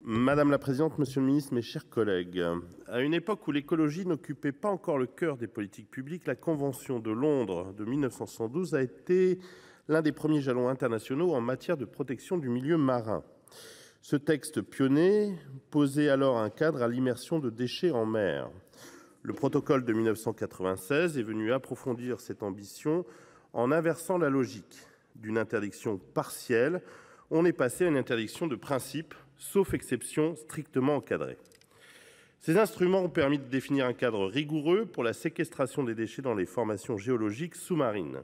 Madame la présidente, monsieur le ministre, mes chers collègues, à une époque où l'écologie n'occupait pas encore le cœur des politiques publiques, la Convention de Londres de 1972 a été l'un des premiers jalons internationaux en matière de protection du milieu marin. Ce texte pionnier posait alors un cadre à l'immersion de déchets en mer. Le protocole de 1996 est venu approfondir cette ambition en inversant la logique. D'une interdiction partielle, on est passé à une interdiction de principe, sauf exception strictement encadrée. Ces instruments ont permis de définir un cadre rigoureux pour la séquestration des déchets dans les formations géologiques sous-marines.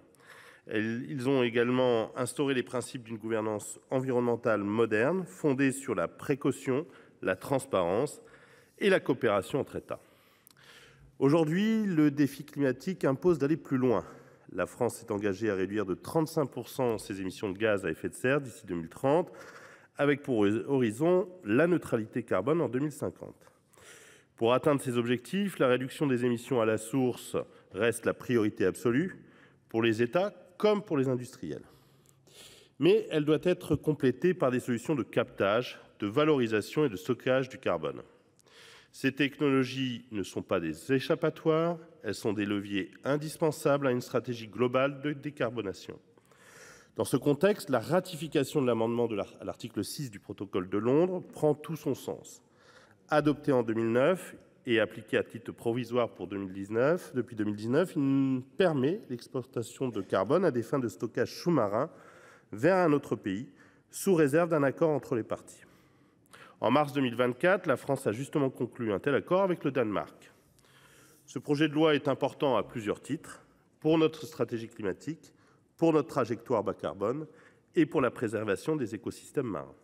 Ils ont également instauré les principes d'une gouvernance environnementale moderne, fondée sur la précaution, la transparence et la coopération entre États. Aujourd'hui, le défi climatique impose d'aller plus loin. La France s'est engagée à réduire de 35% ses émissions de gaz à effet de serre d'ici 2030, avec pour horizon la neutralité carbone en 2050. Pour atteindre ces objectifs, la réduction des émissions à la source reste la priorité absolue pour les États comme pour les industriels. Mais elle doit être complétée par des solutions de captage, de valorisation et de stockage du carbone. Ces technologies ne sont pas des échappatoires, elles sont des leviers indispensables à une stratégie globale de décarbonation. Dans ce contexte, la ratification de l'amendement à l'article 6 du protocole de Londres prend tout son sens. Adopté en 2009 et appliqué à titre provisoire depuis 2019, il permet l'exportation de carbone à des fins de stockage sous-marin vers un autre pays, sous réserve d'un accord entre les parties. En mars 2024, la France a justement conclu un tel accord avec le Danemark. Ce projet de loi est important à plusieurs titres, pour notre stratégie climatique, pour notre trajectoire bas carbone et pour la préservation des écosystèmes marins.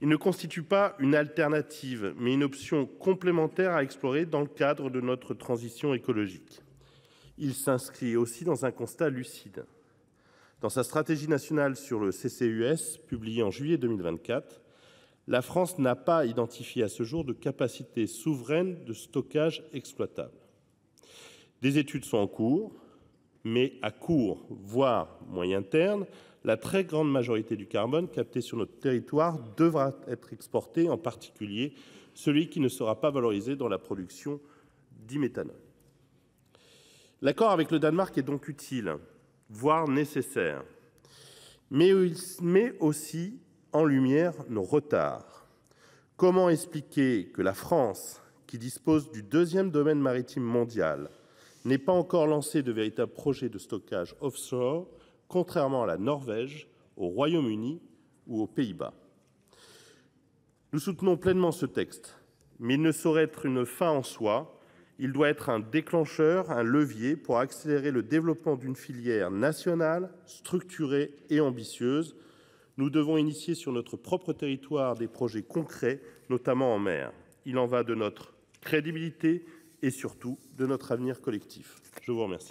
Il ne constitue pas une alternative, mais une option complémentaire à explorer dans le cadre de notre transition écologique. Il s'inscrit aussi dans un constat lucide. Dans sa stratégie nationale sur le CCUS, publiée en juillet 2024, la France n'a pas identifié à ce jour de capacité souveraine de stockage exploitable. Des études sont en cours, mais à court, voire moyen terme, la très grande majorité du carbone capté sur notre territoire devra être exporté, en particulier celui qui ne sera pas valorisé dans la production d'e-méthanol. L'accord avec le Danemark est donc utile, voire nécessaire, mais il met aussi en lumière nos retards. Comment expliquer que la France, qui dispose du deuxième domaine maritime mondial, n'ait pas encore lancé de véritables projets de stockage offshore, contrairement à la Norvège, au Royaume-Uni ou aux Pays-Bas? Nous soutenons pleinement ce texte, mais il ne saurait être une fin en soi. Il doit être un déclencheur, un levier pour accélérer le développement d'une filière nationale, structurée et ambitieuse. Nous devons initier sur notre propre territoire des projets concrets, notamment en mer. Il en va de notre crédibilité et surtout de notre avenir collectif. Je vous remercie.